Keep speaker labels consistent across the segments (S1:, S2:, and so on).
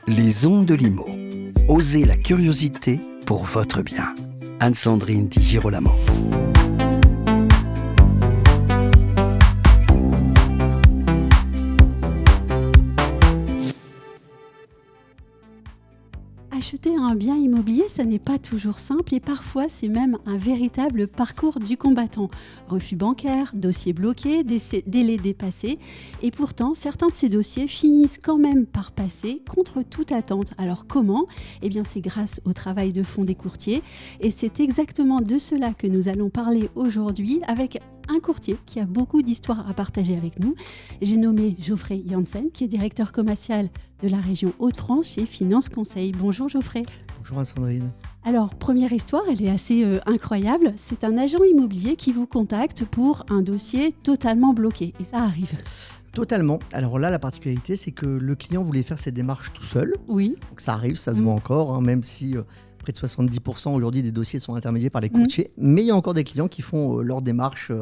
S1: Les ondes de Limo. Osez la curiosité pour votre bien. Anne-Sandrine Di Girolamo.
S2: Acheter un bien immobilier, ça n'est pas toujours simple et parfois c'est même un véritable parcours du combattant. Refus bancaire, dossiers bloqués, délais dépassés. Et pourtant, certains de ces dossiers finissent quand même par passer contre toute attente. Alors comment ? Eh bien, c'est grâce au travail de fond des courtiers. Et c'est exactement de cela que nous allons parler aujourd'hui avec un courtier qui a beaucoup d'histoires à partager avec nous. J'ai nommé Geoffrey Janssen, qui est directeur commercial de la région Hauts-de-France chez Finance Conseil. Bonjour Geoffrey.
S3: Bonjour Anne-Sandrine.
S2: Alors, première histoire, elle est assez incroyable. C'est un agent immobilier qui vous contacte pour un dossier totalement bloqué. Et ça arrive.
S3: Totalement. Alors là, la particularité, c'est que le client voulait faire ses démarches tout seul.
S2: Oui.
S3: Donc ça arrive, ça se voit encore, même si près de 70% aujourd'hui des dossiers sont intermédiés par les courtiers. Mais il y a encore des clients qui font leur démarche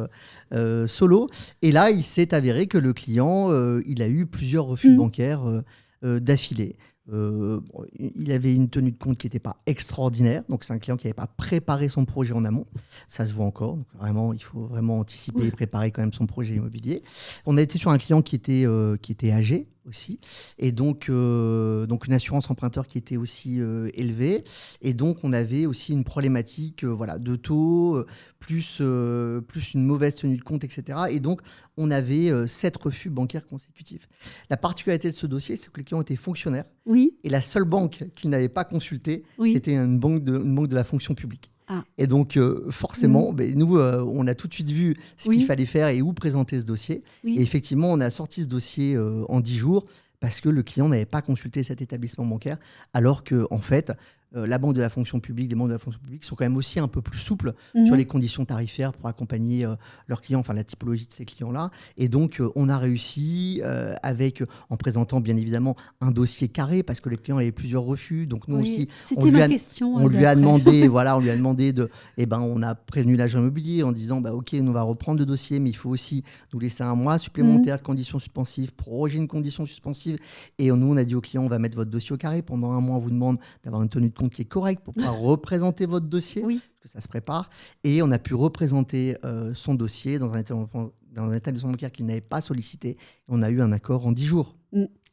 S3: solo. Et là, il s'est avéré que le client, il a eu plusieurs refus bancaires d'affilée. Il avait une tenue de compte qui n'était pas extraordinaire, donc c'est un client qui n'avait pas préparé son projet en amont, ça se voit encore, donc vraiment, il faut vraiment anticiper et préparer quand même son projet immobilier. On a été sur un client qui était âgé aussi, et donc une assurance emprunteur qui était aussi élevée, et donc on avait aussi une problématique de taux, plus une mauvaise tenue de compte, etc. Et donc on avait 7 refus bancaires consécutifs. La particularité de ce dossier, c'est que le client était fonctionnaire.
S2: Oui.
S3: Et la seule banque qu'il n'avait pas consultée, c'était une banque de la fonction publique.
S2: Ah.
S3: Et donc, forcément, nous, on a tout de suite vu ce qu'il fallait faire et où présenter ce dossier.
S2: Oui.
S3: Et effectivement, on a sorti ce dossier en 10 jours parce que le client n'avait pas consulté cet établissement bancaire, alors que, en fait, la banque de la fonction publique, les banques de la fonction publique sont quand même aussi un peu plus souples sur les conditions tarifaires pour accompagner leurs clients, enfin la typologie de ces clients-là. Et donc, on a réussi en présentant bien évidemment un dossier carré parce que les clients avaient plusieurs refus. Donc nous aussi, on lui a demandé, on a prévenu l'agent immobilier en disant, ok, on va reprendre le dossier, mais il faut aussi nous laisser un mois supplémentaire de conditions suspensives, proroger une condition suspensive. Et nous, on a dit au client, on va mettre votre dossier au carré. Pendant un mois, on vous demande d'avoir une tenue de compte qui est correcte pour pouvoir représenter votre dossier, que ça se prépare. Et on a pu représenter son dossier dans un établissement bancaire qu'il n'avait pas sollicité. On a eu un accord en 10 jours.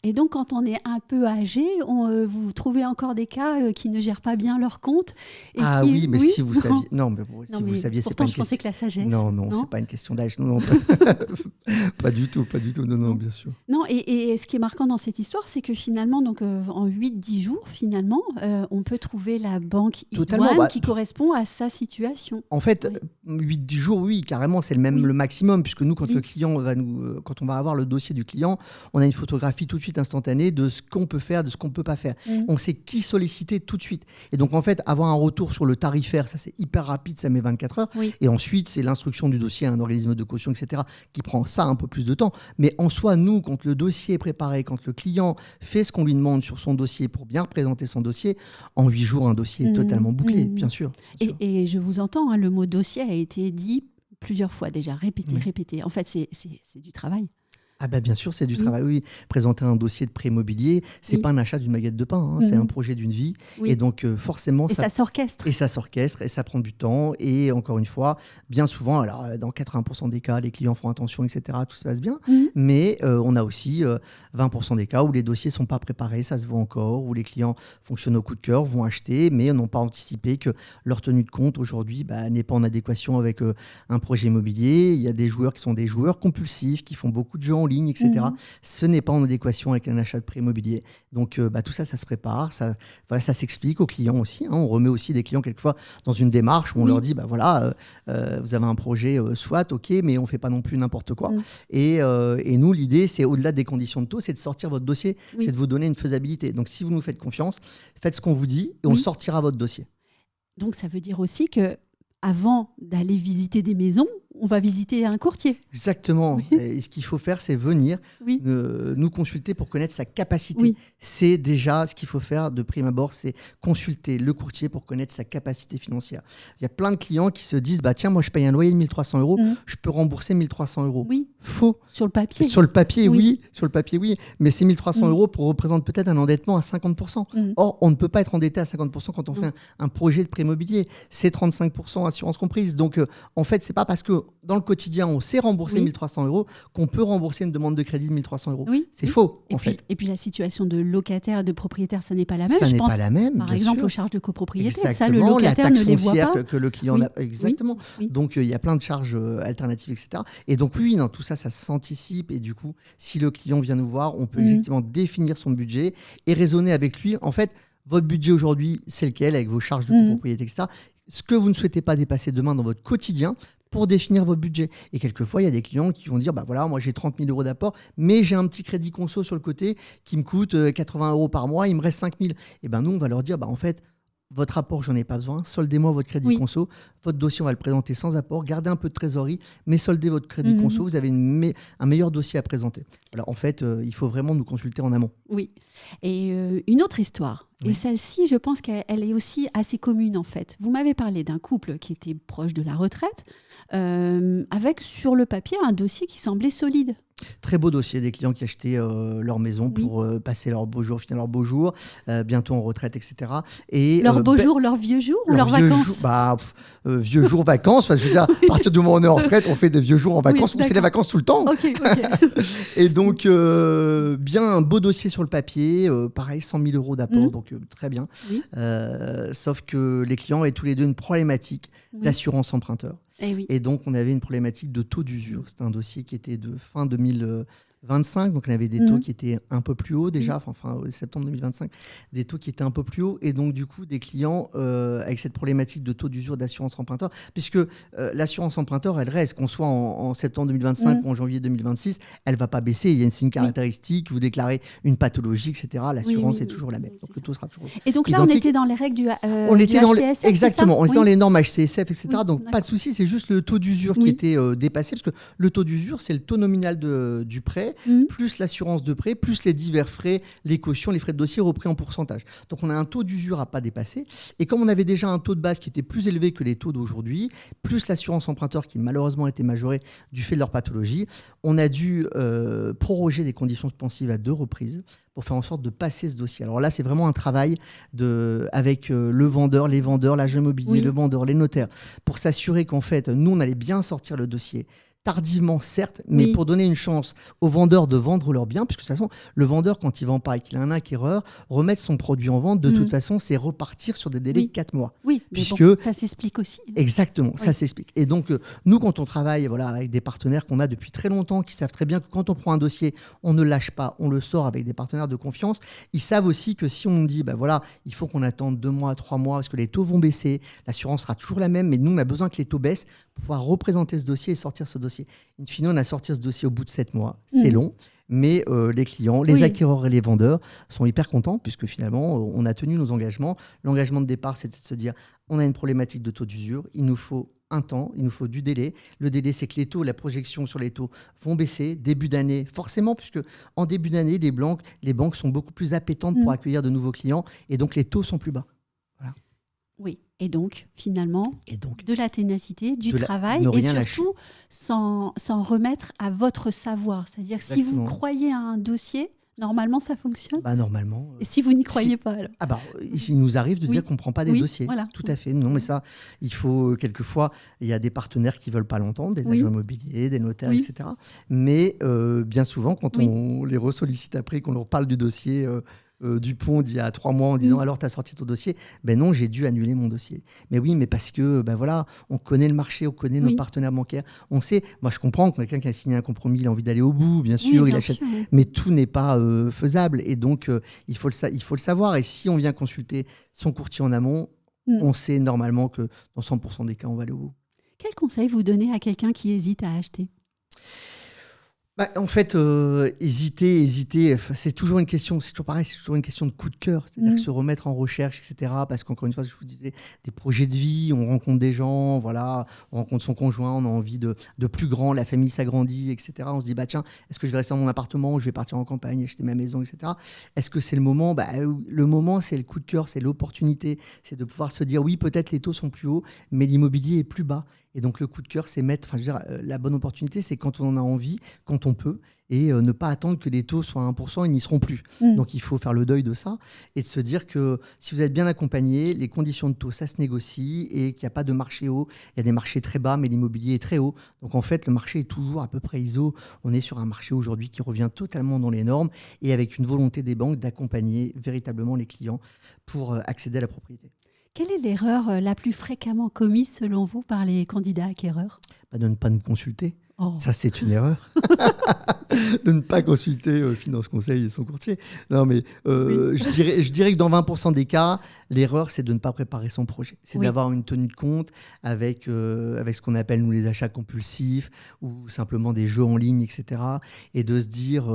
S2: Et donc, quand on est un peu âgé, vous trouvez encore des cas qui ne gèrent pas bien leur compte
S3: si vous saviez... Non, mais vous saviez, c'est pas une question...
S2: je pensais que la sagesse...
S3: Non, c'est pas une question d'âge. Non, pas du tout. Non, bien sûr.
S2: Non, et ce qui est marquant dans cette histoire, c'est que finalement, donc, en 8-10 jours, finalement, on peut trouver la banque idoine qui correspond à sa situation.
S3: En fait, 8-10 jours, oui, carrément, c'est le maximum, puisque nous, quand le client quand on va avoir le dossier du client, on a une photographie tout de suite instantanée de ce qu'on peut faire, de ce qu'on peut pas faire. On sait qui solliciter tout de suite. Et donc, en fait, avoir un retour sur le tarifaire, ça, c'est hyper rapide, ça met 24 heures. Et ensuite, c'est l'instruction du dossier à un organisme de caution, etc., qui prend ça un peu plus de temps. Mais en soi, nous, quand le dossier est préparé, quand le client fait ce qu'on lui demande sur son dossier pour bien représenter son dossier, en 8 jours, un dossier est totalement bouclé, bien sûr.
S2: Et je vous entends, le mot dossier a été dit plusieurs fois déjà, répété. En fait, c'est du travail.
S3: Ah bien sûr, c'est du travail. Oui, présenter un dossier de prêt immobilier, c'est pas un achat d'une baguette de pain, c'est un projet d'une vie. Et donc forcément,
S2: ça s'orchestre.
S3: Et ça s'orchestre et ça prend du temps. Et encore une fois, bien souvent, alors dans 80% des cas, les clients font attention, etc. Tout se passe bien. Mais on a aussi 20% des cas où les dossiers sont pas préparés, ça se voit encore, où les clients fonctionnent au coup de cœur, vont acheter, mais n'ont pas anticipé que leur tenue de compte aujourd'hui n'est pas en adéquation avec un projet immobilier. Il y a des joueurs qui sont des joueurs compulsifs, qui font beaucoup de jeux en ligne, etc. Ce n'est pas en adéquation avec un achat de prêt immobilier. Donc, tout ça, ça se prépare. Ça s'explique aux clients aussi. On remet aussi des clients quelquefois dans une démarche où on leur dit, vous avez un projet, soit, ok, mais on ne fait pas non plus n'importe quoi. Et nous, l'idée, c'est au-delà des conditions de taux, c'est de sortir votre dossier, c'est de vous donner une faisabilité. Donc, si vous nous faites confiance, faites ce qu'on vous dit et on sortira votre dossier.
S2: Donc, ça veut dire aussi que avant d'aller visiter des maisons, on va visiter un courtier.
S3: Exactement.
S2: Oui.
S3: Et ce qu'il faut faire, c'est venir
S2: Oui.
S3: nous consulter pour connaître sa capacité.
S2: Oui.
S3: C'est déjà ce qu'il faut faire de prime abord, c'est consulter le courtier pour connaître sa capacité financière. Il y a plein de clients qui se disent tiens, moi je paye un loyer de 1 300 €, je peux rembourser 1 300 €.
S2: Oui.
S3: Faux.
S2: Sur le papier.
S3: Sur le papier,
S2: Oui.
S3: oui. Sur le papier, oui. Mais ces 1 300 € représentent peut-être un endettement à 50%. Or, on ne peut pas être endetté à 50% quand on fait un projet de prêt immobilier. C'est 35% assurance comprise. Donc, en fait, c'est pas parce que dans le quotidien, on sait rembourser 1 300 € qu'on peut rembourser une demande de crédit de 1 300 €.
S2: Oui.
S3: C'est faux,
S2: et
S3: en
S2: puis,
S3: fait.
S2: Et puis la situation de locataire et de propriétaire, ça n'est pas la même.
S3: Ça
S2: Je
S3: n'est
S2: pense,
S3: pas la même,
S2: par
S3: bien
S2: exemple,
S3: sûr.
S2: aux charges de copropriété. Ça, le
S3: Exactement, la
S2: locataire
S3: taxe
S2: ne les voit
S3: foncière
S2: pas.
S3: que le client
S2: Oui.
S3: a. Exactement.
S2: Oui.
S3: Donc, il y a plein de charges alternatives, etc. Et donc, oui, non, tout ça, ça s'anticipe. Et du coup, si le client vient nous voir, on peut exactement définir son budget et raisonner avec lui. En fait, votre budget aujourd'hui, c'est lequel avec vos charges de copropriété, etc. Ce que vous ne souhaitez pas dépasser demain dans votre quotidien pour définir votre budget. Et quelquefois, il y a des clients qui vont dire voilà, moi j'ai 30 000 € d'apport, mais j'ai un petit crédit conso sur le côté qui me coûte 80 € par mois, il me reste 5 000. Et nous, on va leur dire en fait, votre apport, j'en ai pas besoin. Soldez-moi votre crédit conso. Votre dossier, on va le présenter sans apport. Gardez un peu de trésorerie, mais soldez votre crédit conso. Vous avez un meilleur dossier à présenter. Alors, en fait, il faut vraiment nous consulter en amont.
S2: Oui. Et une autre histoire.
S3: Oui.
S2: Et celle-ci, je pense qu'elle est aussi assez commune, en fait. Vous m'avez parlé d'un couple qui était proche de la retraite, avec sur le papier un dossier qui semblait solide.
S3: Très beau dossier, des clients qui achetaient leur maison pour passer leur beau jour, finir leur beau jour, bientôt en retraite, etc. Et,
S2: leur beau jour, leur vieux jour ou leurs vacances
S3: vieux jours, vacances. Enfin, je veux dire, à partir du moment où on est en retraite, on fait des vieux jours en vacances ou c'est les vacances tout le temps.
S2: Ok.
S3: Et donc, bien un beau dossier sur le papier, pareil, 100 000 € d'apport, donc très bien.
S2: Oui.
S3: Sauf que les clients avaient tous les deux une problématique d'assurance emprunteur. Et donc, on avait une problématique de taux d'usure. C'était un dossier qui était de fin 2025. Donc, on avait des taux qui étaient un peu plus hauts déjà, fin septembre 2025, des taux qui étaient un peu plus hauts. Et donc, du coup, des clients avec cette problématique de taux d'usure d'assurance emprunteur, puisque l'assurance emprunteur, elle reste, qu'on soit en septembre 2025 ou en janvier 2026, elle ne va pas baisser. C'est une caractéristique. Vous déclarez une pathologie, etc. L'assurance est toujours la même. Donc, le taux sera toujours
S2: Et donc là,
S3: identique.
S2: on était dans les règles du HCSF,
S3: exactement. On était dans les normes HCSF, etc. Donc,
S2: d'accord.
S3: pas de souci. C'est juste le taux d'usure qui était dépassé, parce que le taux d'usure, c'est le taux nominal du prêt, plus l'assurance de prêt, plus les divers frais, les cautions, les frais de dossier repris en pourcentage. Donc, on a un taux d'usure à pas dépasser. Et comme on avait déjà un taux de base qui était plus élevé que les taux d'aujourd'hui, plus l'assurance emprunteur qui malheureusement a été majorée du fait de leur pathologie, on a dû proroger des conditions suspensives à 2 reprises pour faire en sorte de passer ce dossier. Alors là, c'est vraiment un travail avec le vendeur, les vendeurs, l'agent immobilier, le vendeur, les notaires, pour s'assurer qu'en fait, nous, on allait bien sortir le dossier. Tardivement, certes, mais pour donner une chance aux vendeurs de vendre leurs biens, puisque de toute façon, le vendeur, quand il vend pas et qu'il a un acquéreur, remettre son produit en vente, de toute façon, c'est repartir sur des délais de 4 mois.
S2: Oui,
S3: puisque
S2: ça s'explique aussi.
S3: Exactement, ça s'explique. Et donc, nous, quand on travaille avec des partenaires qu'on a depuis très longtemps, qui savent très bien que quand on prend un dossier, on ne lâche pas, on le sort avec des partenaires de confiance, ils savent aussi que si on dit, il faut qu'on attende 2 mois, 3 mois, parce que les taux vont baisser, l'assurance sera toujours la même, mais nous, on a besoin que les taux baissent pour pouvoir représenter ce dossier et sortir ce dossier. In fine, on a sorti ce dossier au bout de 7 mois. C'est long, mais les clients, les acquéreurs et les vendeurs sont hyper contents, puisque finalement, on a tenu nos engagements. L'engagement de départ, c'était de se dire, on a une problématique de taux d'usure, il nous faut un temps, il nous faut du délai. Le délai, c'est que les taux, la projection sur les taux vont baisser début d'année, forcément, puisque en début d'année, les banques sont beaucoup plus appétentes pour accueillir de nouveaux clients, et donc les taux sont plus bas. Voilà.
S2: Oui, et donc finalement, de la ténacité, du travail, et surtout s'en remettre à votre savoir. C'est-à-dire que si vous croyez à un dossier, normalement ça fonctionne.
S3: Normalement.
S2: Et si vous n'y croyez pas, alors
S3: il nous arrive de dire qu'on ne prend pas des dossiers.
S2: Voilà.
S3: Tout à fait. Non, mais ça, il faut quelquefois, il y a des partenaires qui ne veulent pas l'entendre, des agents immobiliers, des notaires, etc. Mais bien souvent, quand on les ressollicite après, qu'on leur parle du dossier Dupont d'il y a 3 mois en disant alors tu as sorti ton dossier, non, j'ai dû annuler mon dossier. Mais oui, mais parce que on connaît le marché, on connaît nos partenaires bancaires, on sait, moi je comprends que quelqu'un qui a signé un compromis, il a envie d'aller au bout, bien sûr, il achète, mais tout n'est pas faisable, et donc il faut le savoir, et si on vient consulter son courtier en amont, on sait normalement que dans 100% des cas, on va aller au bout.
S2: Quel conseil vous donnez à quelqu'un qui hésite à acheter ?
S3: En fait, hésiter, c'est toujours une question, c'est toujours pareil, c'est toujours une question de coup de cœur, c'est-à-dire que se remettre en recherche, etc. Parce qu'encore une fois, je vous disais, des projets de vie, on rencontre des gens, voilà, on rencontre son conjoint, on a envie de plus grand, la famille s'agrandit, etc. On se dit, tiens, est-ce que je vais rester dans mon appartement ou je vais partir en campagne, acheter ma maison, etc. Est-ce que c'est le moment? Le moment, c'est le coup de cœur, c'est l'opportunité, c'est de pouvoir se dire, oui, peut-être les taux sont plus hauts, mais l'immobilier est plus bas. Et donc, le coup de cœur, c'est la bonne opportunité, c'est quand on en a envie, quand on peut, et ne pas attendre que les taux soient à 1%, ils n'y seront plus. Donc, il faut faire le deuil de ça et de se dire que si vous êtes bien accompagné, les conditions de taux, ça se négocie et qu'il n'y a pas de marché haut. Il y a des marchés très bas, mais l'immobilier est très haut. Donc, en fait, le marché est toujours à peu près ISO. On est sur un marché aujourd'hui qui revient totalement dans les normes et avec une volonté des banques d'accompagner véritablement les clients pour accéder à la propriété.
S2: Quelle est l'erreur la plus fréquemment commise selon vous par les candidats acquéreurs?
S3: De ne pas nous consulter.
S2: Oh.
S3: Ça, c'est une erreur. De ne pas consulter Finance Conseil et son courtier. Non, mais oui. je dirais que dans 20% des cas, l'erreur, c'est de ne pas préparer son projet. C'est d'avoir une tenue de compte avec ce qu'on appelle, nous, les achats compulsifs ou simplement des jeux en ligne, etc. Et de se dire,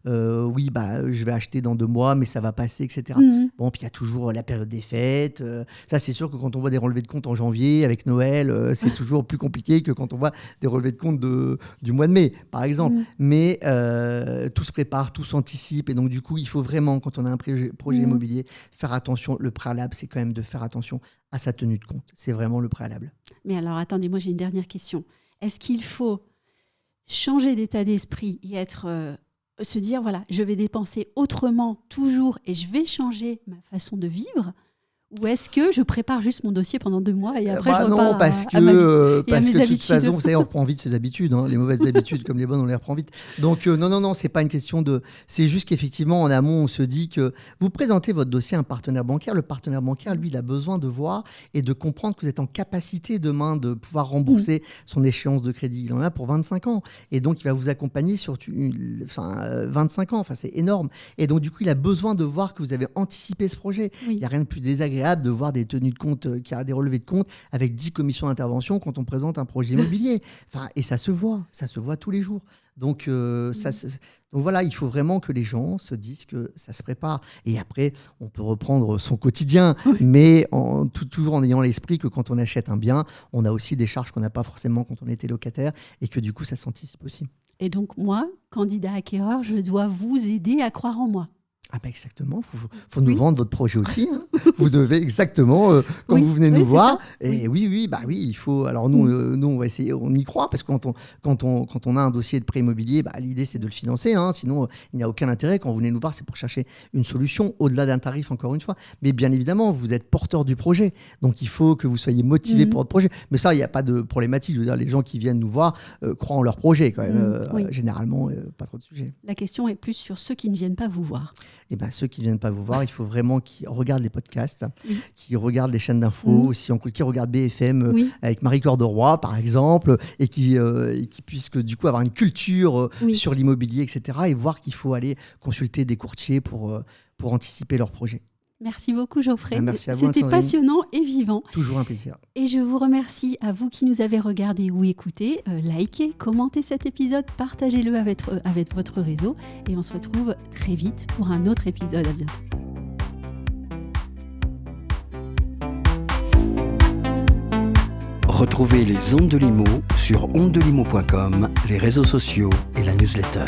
S3: je vais acheter dans 2 mois, mais ça va passer, etc. Bon, puis il y a toujours la période des fêtes. Ça, c'est sûr que quand on voit des relevés de compte en janvier, avec Noël, c'est toujours plus compliqué que quand on voit des relevés de compte du mois de mai, par exemple. Mais tout se prépare, tout s'anticipe. Et donc, du coup, il faut vraiment, quand on a un projet immobilier, faire attention. Le préalable, c'est quand même de faire attention à sa tenue de compte. C'est vraiment le préalable.
S2: Mais alors, attendez, moi, j'ai une dernière question. Est-ce qu'il faut changer d'état d'esprit et se dire, voilà, je vais dépenser autrement toujours et je vais changer ma façon de vivre? Ou est-ce que je prépare juste mon dossier pendant 2 mois et après je repars à ma vie et à mes habitudes?
S3: De toute façon, vous savez, on reprend vite ses habitudes. Les mauvaises habitudes comme les bonnes, on les reprend vite. Donc non, c'est pas une question de... C'est juste qu'effectivement, en amont, on se dit que vous présentez votre dossier à un partenaire bancaire. Le partenaire bancaire, lui, il a besoin de voir et de comprendre que vous êtes en capacité demain de pouvoir rembourser son échéance de crédit. Il en a pour 25 ans. Et donc, il va vous accompagner sur 25 ans. Enfin, c'est énorme. Et donc, du coup, il a besoin de voir que vous avez anticipé ce projet. Il n'y a rien de plus désagréable de voir des tenues de compte, qui a des relevés de compte avec 10 commissions d'intervention quand on présente un projet immobilier. Et ça se voit tous les jours. Donc, donc voilà, il faut vraiment que les gens se disent que ça se prépare. Et après, on peut reprendre son quotidien, mais toujours en ayant l'esprit que quand on achète un bien, on a aussi des charges qu'on n'a pas forcément quand on était locataire et que du coup, ça s'anticipe aussi.
S2: Et donc moi, candidat acquéreur, je dois vous aider à croire en moi.
S3: Exactement, faut nous vendre votre projet aussi. Vous devez exactement, quand vous venez nous voir. Et oui, il faut. Alors nous, on va essayer, on y croit parce que quand on a un dossier de prêt immobilier, l'idée c'est de le financer. Sinon, il n'y a aucun intérêt. Quand vous venez nous voir, c'est pour chercher une solution au-delà d'un tarif, encore une fois. Mais bien évidemment, vous êtes porteur du projet, donc il faut que vous soyez motivé pour votre projet. Mais ça, il n'y a pas de problématique. Je veux dire, les gens qui viennent nous voir croient en leur projet quand même. Généralement, pas trop de sujets.
S2: La question est plus sur ceux qui ne viennent pas vous voir.
S3: Ceux qui ne viennent pas vous voir, il faut vraiment qu'ils regardent les podcasts, qu'ils regardent les chaînes d'infos, qui regardent BFM avec Marie Cœur de Roy, par exemple, et qui puissent du coup avoir une culture sur l'immobilier, etc. Et voir qu'il faut aller consulter des courtiers pour anticiper leurs projets.
S2: Merci beaucoup Geoffrey.
S3: Merci à vous,
S2: c'était passionnant et vivant.
S3: Toujours un plaisir.
S2: Et je vous remercie à vous qui nous avez regardé ou écouté. Likez, commentez cet épisode, partagez-le avec votre réseau et on se retrouve très vite pour un autre épisode. À bientôt.
S1: Retrouvez les ondes de l'IMO sur ondedelimo.com, les réseaux sociaux et la newsletter.